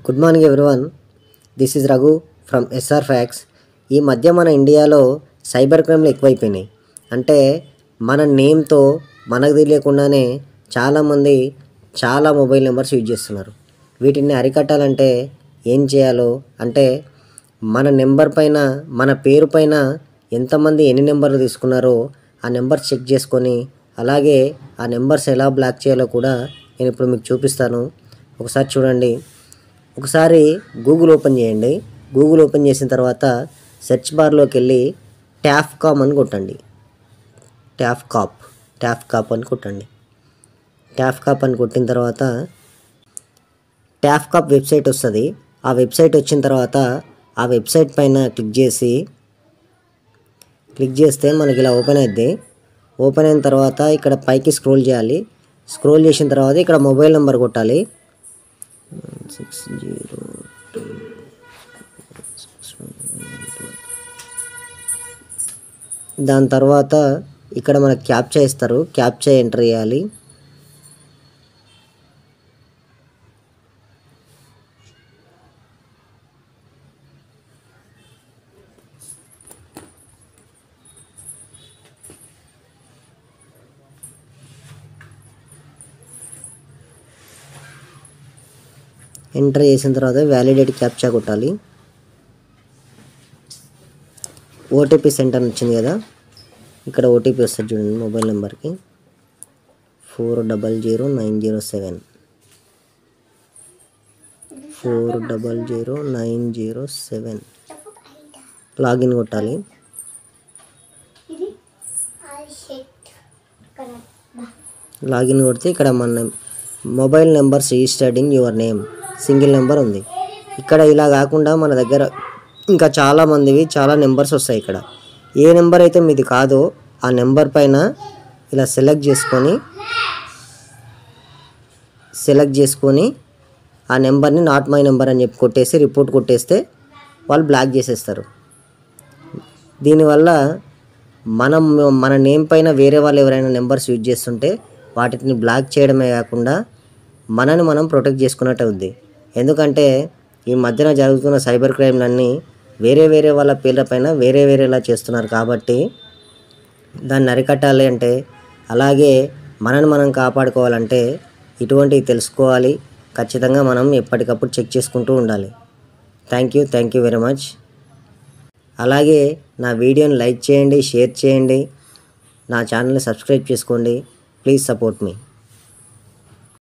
Good morning everyone. This is Raghu from SR Facts. ఈ మధ్య మన ఇండియాలో సైబర్ క్రైమ్లు ఎక్కువైపోయినాయి. అంటే మన నేమ్తో మనకు తెలియకుండానే చాలామంది చాలా మొబైల్ నెంబర్స్ యూజ్ చేస్తున్నారు. వీటిని అరికట్టాలంటే ఏం చేయాలో అంటే మన నెంబర్ పైన మన పేరు పైన ఎంతమంది ఎన్ని నెంబర్లు తీసుకున్నారో ఆ నెంబర్ చెక్ చేసుకొని అలాగే ఆ నెంబర్స్ ఎలా బ్లాక్ చేయాలో కూడా నేను ఇప్పుడు మీకు చూపిస్తాను. ఒకసారి చూడండి. ఒకసారి గూగుల్ ఓపెన్ చేయండి. గూగుల్ ఓపెన్ చేసిన తర్వాత సెర్చ్ బార్లోకి వెళ్ళి ట్యాఫ్కామ్ అని కొట్టండి. ట్యాఫ్కాప్ అని కొట్టండి. ట్యాఫ్కాప్ అని కొట్టిన తర్వాత ట్యాఫ్కాప్ వెబ్సైట్ వస్తుంది. ఆ వెబ్సైట్ వచ్చిన తర్వాత ఆ వెబ్సైట్ పైన క్లిక్ చేస్తే మనకి ఇలా ఓపెన్ అవుద్ది. ఓపెన్ అయిన తర్వాత ఇక్కడ పైకి స్క్రోల్ చేయాలి. స్క్రోల్ చేసిన తర్వాత ఇక్కడ మొబైల్ నెంబర్ కొట్టాలి. 602 దాని తర్వాత ఇక్కడ మనకు క్యాప్చా ఇస్తారు. క్యాప్చా ఎంటర్ చేయాలి. ఎంటర్ చేసిన తర్వాత వ్యాలిడేట్ క్యాప్చా కొట్టాలి. ఓటీపీ సెంటర్ వచ్చింది కదా, ఇక్కడ ఓటీపీ వస్తుంది చూడండి. మొబైల్ నెంబర్కి 400907 400907 లాగిన్ కొట్టాలి. లాగిన్ కొడితే ఇక్కడ మన mobile numbers registered in your name single number ఉంది. ఇక్కడ ఇలా కాకుండా మన దగ్గర ఇంకా చాలా నెంబర్స్ వస్తాయి. ఇక్కడ ఏ నెంబర్ అయితే మీది కాదో ఆ నెంబర్ పైన ఇలా సెలెక్ట్ చేసుకొని ఆ నెంబర్ని నాట్ మై నెంబర్ అని చెప్పి కొట్టేసి రిపోర్ట్ కొట్టేస్తే వాళ్ళు బ్లాక్ చేసేస్తారు. దీనివల్ల మన నేమ్ పైన వేరే వాళ్ళు ఎవరైనా నెంబర్స్ యూజ్ చేస్తుంటే వాటిని బ్లాక్ చేయడమే కాకుండా మనని మనం ప్రొటెక్ట్ చేసుకున్నట్టు అవుద్ది. ఎందుకంటే ఈ మధ్యన జరుగుతున్న సైబర్ క్రైమ్లన్నీ వేరే వాళ్ళ పేర్ల పైన వేరేలా చేస్తున్నారు. కాబట్టి దాన్ని అరికట్టాలి అంటే అలాగే మనని మనం కాపాడుకోవాలంటే ఇటువంటివి తెలుసుకోవాలి. ఖచ్చితంగా మనం ఎప్పటికప్పుడు చెక్ చేసుకుంటూ ఉండాలి. Thank you very much. అలాగే నా వీడియోని లైక్ చేయండి, షేర్ చేయండి, నా ఛానల్ని సబ్స్క్రైబ్ చేసుకోండి. Please support me.